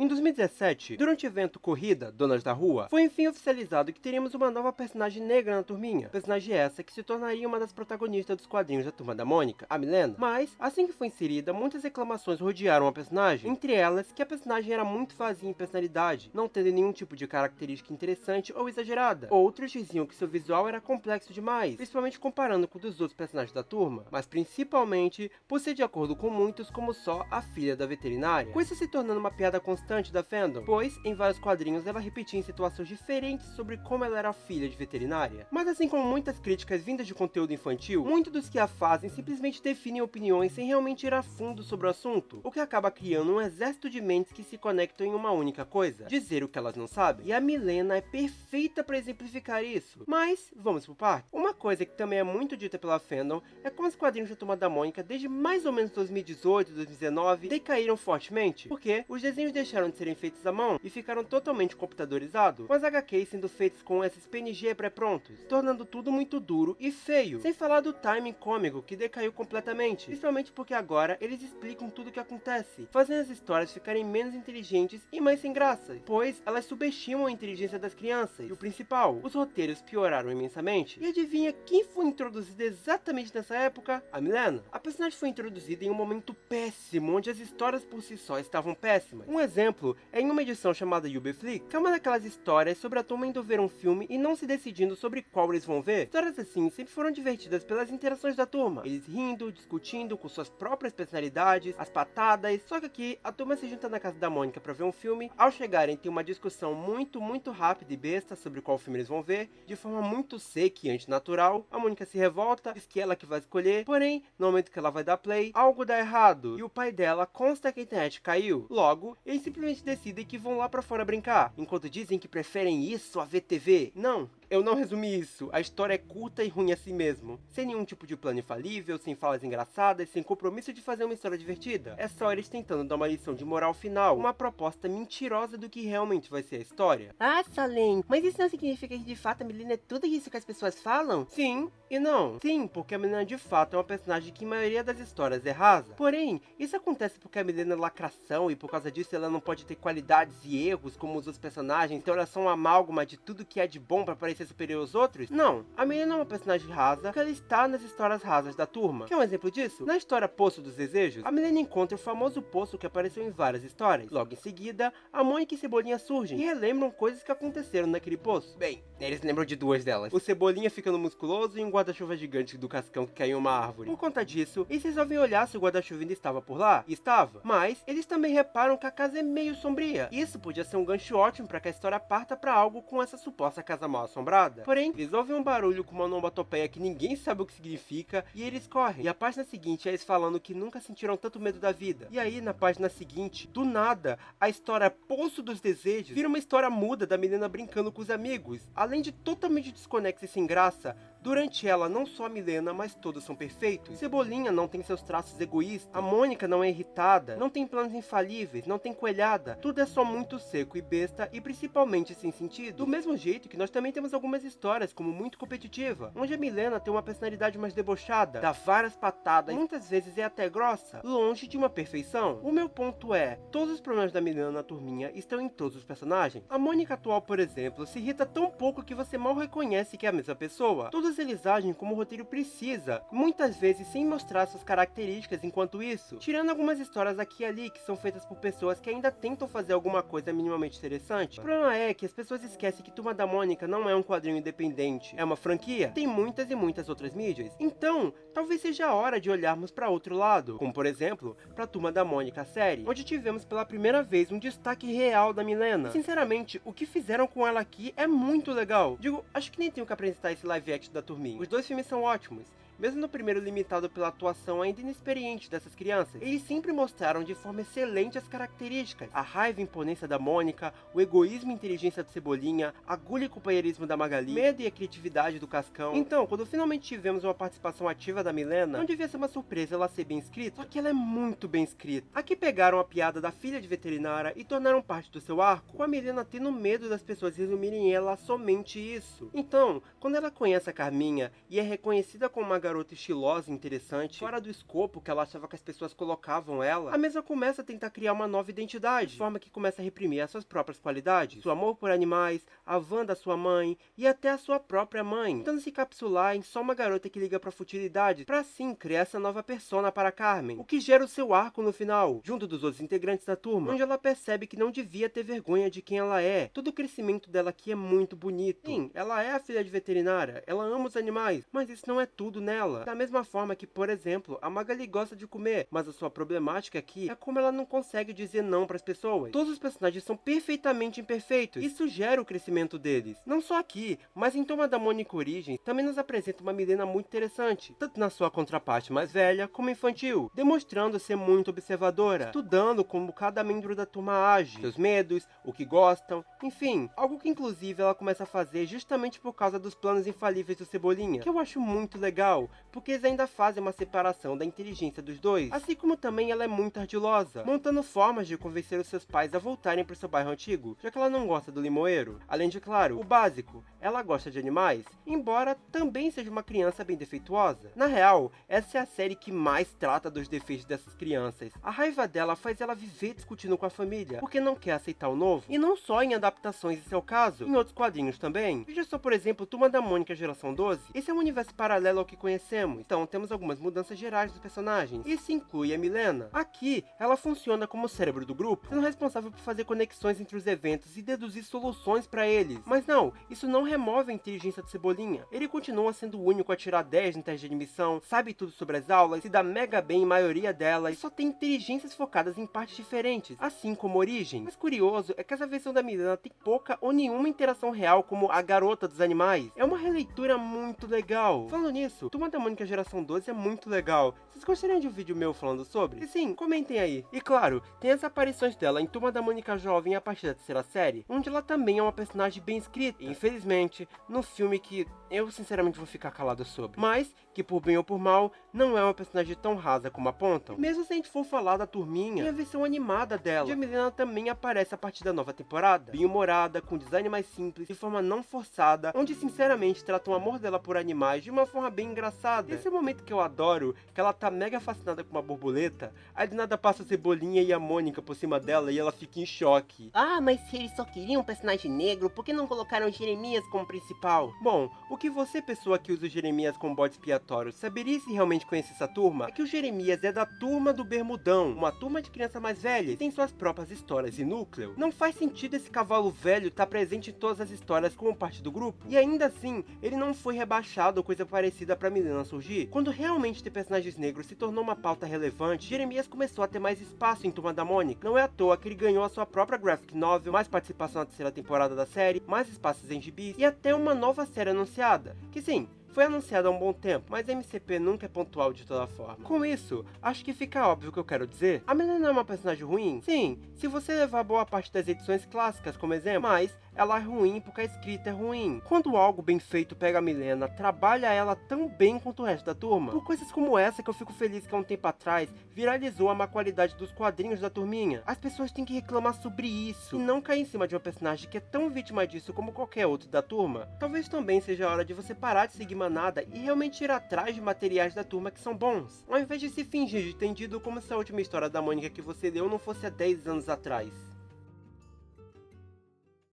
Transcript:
Em 2017, durante o evento Corrida, Donas da Rua, foi enfim oficializado que teríamos uma nova personagem negra na turminha. Personagem essa que se tornaria uma das protagonistas dos quadrinhos da Turma da Mônica, a Milena. Mas, assim que foi inserida, muitas reclamações rodearam a personagem, entre elas que a personagem era muito vazia em personalidade, não tendo nenhum tipo de característica interessante ou exagerada. Outros diziam que seu visual era complexo demais, principalmente comparando com o dos outros personagens da turma, mas principalmente por ser de acordo com muitos como só a filha da veterinária. Com isso se tornando uma piada constante da fandom, pois em vários quadrinhos ela repetia em situações diferentes sobre como ela era filha de veterinária. Mas assim como muitas críticas vindas de conteúdo infantil, muitos dos que a fazem simplesmente definem opiniões sem realmente ir a fundo sobre o assunto, o que acaba criando um exército de mentes que se conectam em uma única coisa: dizer o que elas não sabem. E a Milena é perfeita para exemplificar isso. Mas, vamos por parte. Uma coisa que também é muito dita pela fandom é como os quadrinhos da Turma da Mônica, desde mais ou menos 2018, 2019, decaíram fortemente, porque os desenhos deixaram de serem feitos à mão e ficaram totalmente computadorizados, com as HQs sendo feitas com esses PNG pré-prontos, tornando tudo muito duro e feio, sem falar do timing cômico que decaiu completamente, principalmente porque agora eles explicam tudo o que acontece, fazendo as histórias ficarem menos inteligentes e mais sem graça, pois elas subestimam a inteligência das crianças, e o principal, os roteiros pioraram imensamente. E adivinha quem foi introduzido exatamente nessa época? A Milena. A personagem foi introduzida em um momento péssimo, onde as histórias por si só estavam péssimas. Um exemplo é em uma edição chamada Flick, que é uma daquelas histórias sobre a turma indo ver um filme e não se decidindo sobre qual eles vão ver. Histórias assim sempre foram divertidas pelas interações da turma, eles rindo, discutindo com suas próprias personalidades, as patadas, só que aqui a turma se junta na casa da Mônica pra ver um filme. Ao chegarem tem uma discussão muito rápida e besta sobre qual filme eles vão ver, de forma muito seca e antinatural. A Mônica se revolta, diz que ela que vai escolher, porém, no momento que ela vai dar play, algo dá errado, e o pai dela consta que a internet caiu. Logo, eles simplesmente decidem que vão lá pra fora brincar, enquanto dizem que preferem isso a ver TV. Não, eu não resumi isso, a história é curta e ruim assim mesmo, sem nenhum tipo de plano infalível, sem falas engraçadas, sem compromisso de fazer uma história divertida. É só eles tentando dar uma lição de moral final, uma proposta mentirosa do que realmente vai ser a história. Ah, Salem, mas isso não significa que de fato a Milena é tudo isso que as pessoas falam? Sim e não. Sim, porque a Milena de fato é uma personagem que a maioria das histórias é rasa. Porém, isso acontece porque a Milena é lacração e por causa disso ela não pode ter qualidades e erros como os outros personagens, então ela é só uma amálgama de tudo que é de bom pra parecer superior aos outros? Não, a Milena é uma personagem rasa porque ela está nas histórias rasas da turma. Quer um exemplo disso? Na história Poço dos Desejos, a Milena encontra o famoso poço que apareceu em várias histórias. Logo em seguida, a Mônica e Cebolinha surgem e relembram coisas que aconteceram naquele poço. Bem, eles lembram de duas delas. O Cebolinha ficando musculoso e um guarda-chuva gigante do Cascão que caiu em uma árvore. Por conta disso, eles resolvem olhar se o guarda-chuva ainda estava por lá. E estava. Mas, eles também reparam que a casa é meio sombria. Isso podia ser um gancho ótimo para que a história parta para algo com essa suposta casa mal assombrada. Porém, eles ouvem um barulho com uma onomatopeia que ninguém sabe o que significa e eles correm. E a página seguinte é eles falando que nunca sentiram tanto medo da vida. E aí, na página seguinte, do nada, a história Poço dos Desejos vira uma história muda da Milena brincando com os amigos. Além de totalmente desconexa e sem graça, durante ela, não só a Milena, mas todos são perfeitos. Cebolinha não tem seus traços egoístas, a Mônica não é irritada, não tem planos infalíveis, não tem coelhada. Tudo é só muito seco e besta e principalmente sem sentido. Do mesmo jeito que nós também temos algumas histórias como Muito Competitiva, onde a Milena tem uma personalidade mais debochada, dá várias patadas e muitas vezes é até grossa, longe de uma perfeição. O meu ponto é, todos os problemas da Milena na turminha estão em todos os personagens. A Mônica atual, por exemplo, se irrita tão pouco que você mal reconhece que é a mesma pessoa. Todos eles agem como o roteiro precisa, muitas vezes sem mostrar suas características enquanto isso, tirando algumas histórias aqui e ali que são feitas por pessoas que ainda tentam fazer alguma coisa minimamente interessante. O problema é que as pessoas esquecem que Turma da Mônica não é um quadrinho independente, é uma franquia, tem muitas e muitas outras mídias. Então, talvez seja a hora de olharmos para outro lado, como por exemplo, para Turma da Mônica série, onde tivemos pela primeira vez um destaque real da Milena. E, sinceramente, o que fizeram com ela aqui é muito legal. Digo, acho que nem tenho que apresentar esse live action da turminha. Os dois filmes são ótimos. Mesmo no primeiro limitado pela atuação ainda inexperiente dessas crianças, eles sempre mostraram de forma excelente as características, a raiva e imponência da Mônica, o egoísmo e inteligência do Cebolinha, a agulha e companheirismo da Magali, medo e a criatividade do Cascão. Então, quando finalmente tivemos uma participação ativa da Milena, não devia ser uma surpresa ela ser bem escrita, só que ela é muito bem escrita. Aqui pegaram a piada da filha de veterinária e tornaram parte do seu arco, com a Milena tendo medo das pessoas resumirem ela a somente isso. Então, quando ela conhece a Carminha e é reconhecida como uma garota estilosa e interessante, fora do escopo que ela achava que as pessoas colocavam ela, a mesma começa a tentar criar uma nova identidade, de forma que começa a reprimir as suas próprias qualidades, seu amor por animais, a Wanda, sua mãe, e até a sua própria mãe, tentando se capsular em só uma garota que liga pra futilidade, pra assim criar essa nova persona para Carmen, o que gera o seu arco no final, junto dos outros integrantes da turma, onde ela percebe que não devia ter vergonha de quem ela é. Todo o crescimento dela aqui é muito bonito. Sim, ela é a filha de veterinária, ela ama os animais, mas isso não é tudo nela. Da mesma forma que, por exemplo, a Magali gosta de comer, mas a sua problemática aqui é como ela não consegue dizer não para as pessoas. Todos os personagens são perfeitamente imperfeitos, isso gera o crescimento deles. Não só aqui, mas em Turma da Mônica Origins, também nos apresenta uma Milena muito interessante, tanto na sua contraparte mais velha, como infantil, demonstrando ser muito observadora, estudando como cada membro da turma age, seus medos, o que gostam, enfim, algo que inclusive ela começa a fazer justamente por causa dos planos infalíveis do Cebolinha, que eu acho muito legal, porque eles ainda fazem uma separação da inteligência dos dois, assim como também ela é muito ardilosa, montando formas de convencer os seus pais a voltarem para o seu bairro antigo, já que ela não gosta do limoeiro. Além de, claro, o básico, ela gosta de animais, embora também seja uma criança bem defeituosa. Na real, essa é a série que mais trata dos defeitos dessas crianças. A raiva dela faz ela viver discutindo com a família, porque não quer aceitar o novo, e não só em adaptações em seu caso, em outros quadrinhos também. Veja só, por exemplo, Turma da Mônica Geração 12. Esse é um universo paralelo ao que conhecemos, então temos algumas mudanças gerais dos personagens. Isso inclui a Milena. Aqui, ela funciona como o cérebro do grupo, sendo responsável por fazer conexões entre os eventos e deduzir soluções para eles. Mas não, isso não remove a inteligência do Cebolinha. Ele continua sendo o único a tirar 10 no teste de admissão, sabe tudo sobre as aulas, se dá mega bem em maioria delas, e só tem inteligências focadas em partes diferentes, assim como Origem. Mas curioso é que essa versão da Milena tem pouca ou nenhuma interação real como a garota dos animais. É uma releitura muito legal. Falando nisso, Turma da Mônica Geração 12 é muito legal. Vocês gostariam de um vídeo meu falando sobre? Se sim, comentem aí. E claro, tem as aparições dela em Turma da Mônica Jovem a partir da terceira série, onde ela também é uma personagem bem escrita. E, infelizmente, no filme que eu sinceramente vou ficar calado sobre, mas que por bem ou por mal, não é uma personagem tão rasa como apontam. Mesmo se a gente for falar da turminha, tem a versão animada dela, onde a Milena também aparece a partir da nova temporada, bem humorada, com design mais simples, de forma não forçada, onde sinceramente trata o amor dela por animais de uma forma bem engraçada. Esse é o momento que eu adoro, que ela tá mega fascinada com uma borboleta, aí do nada passa a Cebolinha e a Mônica por cima dela e ela fica em choque. Ah, mas se eles só queriam um personagem negro, por que não colocaram Jeremias como principal? Bom, o que você, pessoa que usa o Jeremias como bode expiatório, saberia se realmente conhece essa turma? É que o Jeremias é da turma do Bermudão, uma turma de criança mais velha, que tem suas próprias histórias e núcleo. Não faz sentido esse cavalo velho estar presente em todas as histórias como parte do grupo, e ainda assim, ele não foi rebaixado ou coisa parecida pra Milena surgir. Quando realmente ter personagens negros se tornou uma pauta relevante, Jeremias começou a ter mais espaço em Turma da Mônica. Não é à toa que ele ganhou a sua própria graphic novel, mais participação na terceira temporada da série, mais espaços em gibis, e até uma nova série anunciada, que sim, foi anunciado há um bom tempo, mas a MCP nunca é pontual de toda forma. Com isso, acho que fica óbvio o que eu quero dizer. A Milena é uma personagem ruim? Sim, se você levar boa parte das edições clássicas como exemplo, mas ela é ruim porque a escrita é ruim. Quando algo bem feito pega a Milena, trabalha ela tão bem quanto o resto da turma. Por coisas como essa que eu fico feliz que há um tempo atrás viralizou a má qualidade dos quadrinhos da turminha. As pessoas têm que reclamar sobre isso, e não cair em cima de uma personagem que é tão vítima disso como qualquer outro da turma. Talvez também seja a hora de você parar de seguir manada e realmente ir atrás de materiais da turma que são bons, ao invés de se fingir de entendido como se a última história da Mônica que você leu não fosse há 10 anos atrás.